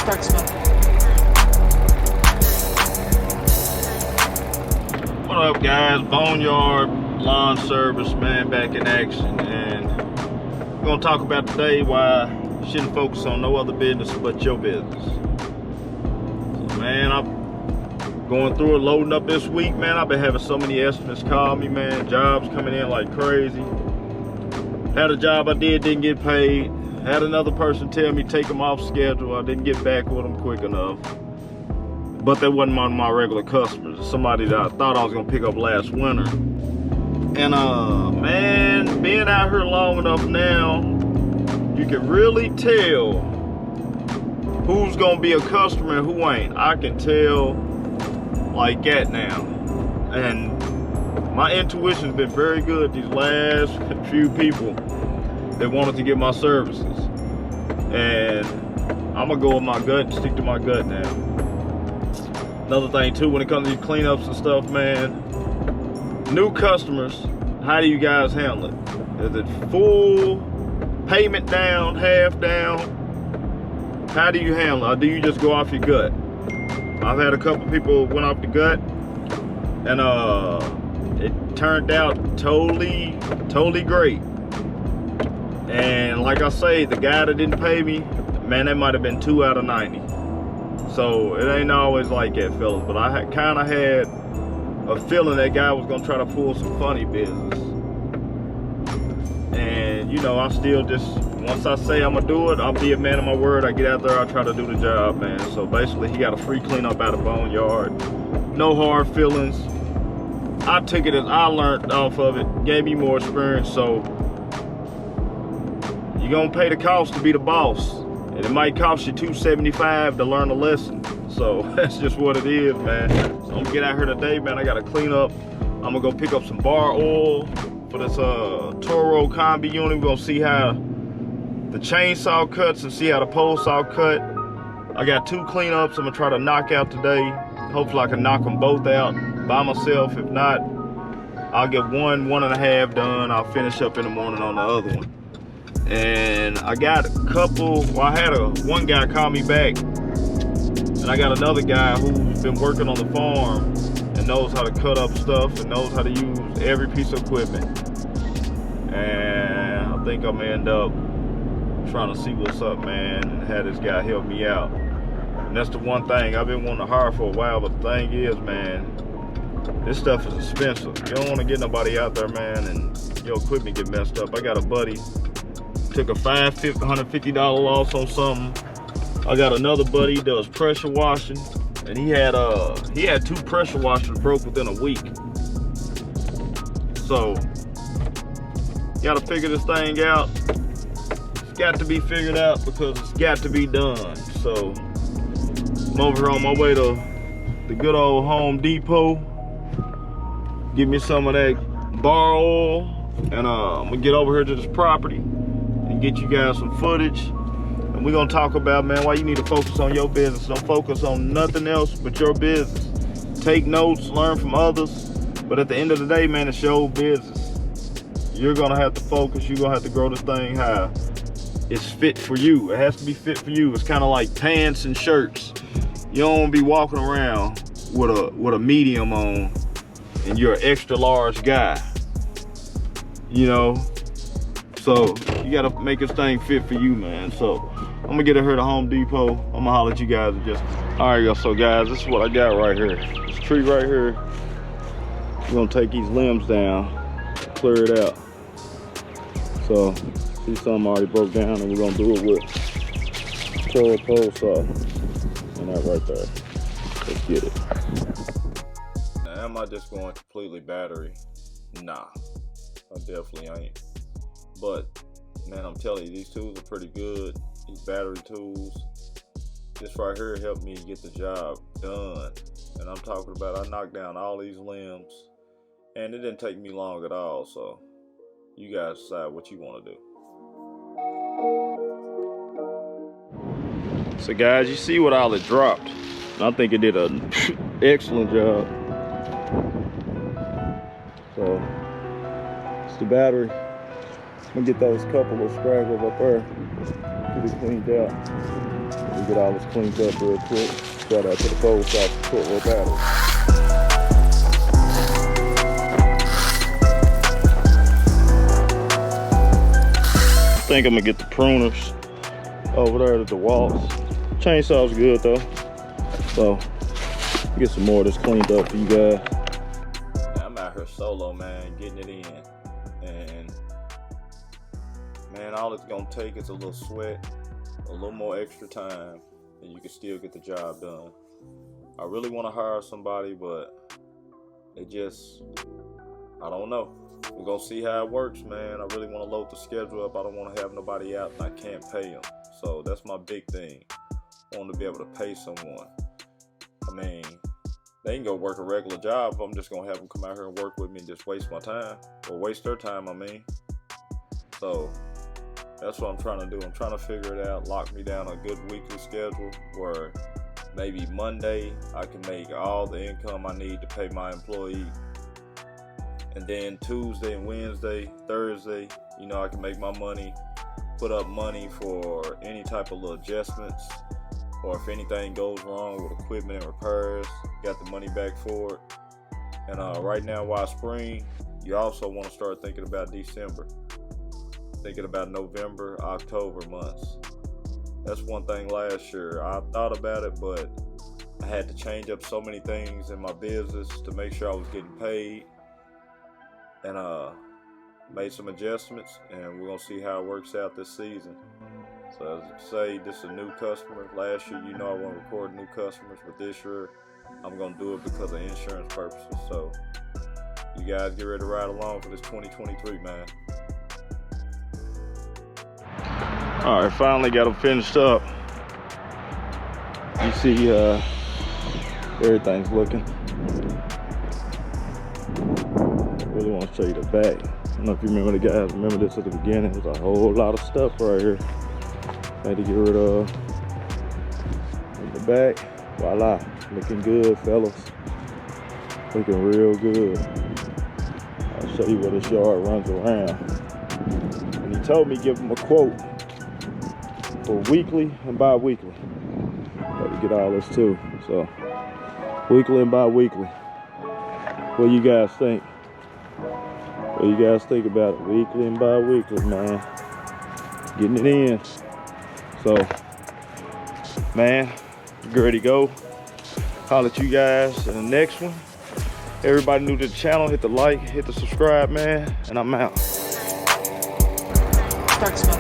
Parksville. What up, guys? Boneyard Lawn Service, man, back in action. And we're gonna talk about today why you shouldn't focus on no other business but your business. So, man, I'm going through it, loading up this week, man. I've been having so many estimates call me, man. Jobs coming in like crazy. Had a job I didn't get paid. Had another person tell me take them off schedule. I didn't get back with them quick enough. But that wasn't one of my regular customers. Somebody that I thought I was gonna pick up last winter. And man, being out here long enough now, you can really tell who's gonna be a customer and who ain't. I can tell like that now. And my intuition's been very good these last few people that wanted to get my services. And I'm gonna go with my gut and stick to my gut now. Another thing too, when it comes to these cleanups and stuff, man, new customers, how do you guys handle it? Is it full payment down, half down? How do you handle it? Or do you just go off your gut? I've had a couple people went off the gut, and it turned out totally great. And like I say, the guy that didn't pay me, man, that might have been 2 out of 90. So it ain't always like that, fellas. But I kind of had a feeling that guy was gonna try to pull some funny business. And you know, I still just, once I say I'm gonna do it, I'll be a man of my word. I get out there, I try to do the job, man. So basically, he got a free cleanup out of Boneyard. No hard feelings. I took it as I learned off of it, gave me more experience. So you're gonna pay the cost to be the boss. And it might cost you $275 to learn a lesson. So that's just what it is, man. So I'm gonna get out here today, man. I gotta clean up. I'm gonna go pick up some bar oil for this Toro combi unit. We're gonna see how the chainsaw cuts and see how the pole saw cut. I got 2 cleanups I'm gonna try to knock out today. Hopefully I can knock them both out by myself. If not, I'll get 1.5 done. I'll finish up in the morning on the other one. And I got a couple, well, I had one guy call me back, and I got another guy who's been working on the farm and knows how to cut up stuff and knows how to use every piece of equipment. And I think I'm gonna end up trying to see what's up, man, and have this guy help me out. And that's the one thing I've been wanting to hire for a while, but the thing is, man, this stuff is expensive. You don't want to get nobody out there, man, and your equipment get messed up. I got a buddy, took a $150 loss on something. I got another buddy that does pressure washing, and he had 2 pressure washers broke within a week. So gotta figure this thing out. It's got to be figured out because it's got to be done. So I'm over here on my way to the good old Home Depot. Give me some of that bar oil, and I'm gonna get over here to this property and get you guys some footage. And we're gonna talk about, man, why you need to focus on your business. Don't focus on nothing else but your business. Take notes, learn from others, but at the end of the day, man, it's your business. You're gonna have to focus. You're gonna have to grow this thing high. It's fit for you. It has to be fit for you. It's kind of like pants and shirts. You don't wanna be walking around with a medium on and you're an extra large guy, you know? So you gotta make this thing fit for you, man. So I'm gonna get it here to Home Depot. I'm gonna holler at you guys in just. All right, so guys, this is what I got right here. This tree right here. We're gonna take these limbs down, clear it out. So see, some already broke down, and we're gonna do it with Toro pole saw. And that right there. Let's get it. Now, am I just going completely battery? Nah, I definitely ain't. But man, I'm telling you, these tools are pretty good. These battery tools, this right here helped me get the job done. And I'm talking about, I knocked down all these limbs, and it didn't take me long at all. So you guys decide what you want to do. So guys, you see what all it dropped. I think it did an excellent job. So it's the battery. I'm gonna get those couple of scraggles up there. get it cleaned out. We get all this cleaned up real quick. Shout out to the folks out the Footwear Battle. I think I'm gonna get the pruners over there at the walls. Chainsaw's good though. So get some more of this cleaned up for you guys. I'm out here solo, man, getting it in. And man, all it's gonna take is a little sweat, a little more extra time, and you can still get the job done. I really want to hire somebody, but it just, I don't know. We're gonna see how it works, man. I really want to load the schedule up. I don't want to have nobody out and I can't pay them. So that's my big thing. I want to be able to pay someone. I mean, they can go work a regular job if I'm just gonna have them come out here and work with me and just waste my time, or waste their time, I mean. So that's what I'm trying to do. I'm trying to figure it out, lock me down a good weekly schedule where maybe Monday I can make all the income I need to pay my employee. And then Tuesday and Wednesday, Thursday, you know, I can make my money, put up money for any type of little adjustments, or if anything goes wrong with equipment and repairs, got the money back for it. And right now, while spring, you also want to start thinking about December, thinking about November, October months. That's one thing last year. I thought about it, but I had to change up so many things in my business to make sure I was getting paid. And made some adjustments, and we're gonna see how it works out this season. So as I say, this is a new customer. Last year, you know, I want to record new customers, but this year I'm gonna do it because of insurance purposes. So you guys get ready to ride along for this 2023, man. All right, finally got them finished up. You see everything's looking. Really want to show you the back. I don't know if you remember, the guys remember this at the beginning. There's a whole lot of stuff right here. Had to get rid of in the back. Voila, looking good, fellas. Looking real good. I'll show you where this yard runs around. And he told me give him a quote for weekly and bi-weekly. Got to get all this too. So weekly and bi-weekly. What do you guys think? What do you guys think about it? Weekly and bi-weekly, man. Getting it in. So, man, get ready to go. Holler at you guys in the next one. Everybody new to the channel, hit the like, hit the subscribe, man, and I'm out. Start smelling.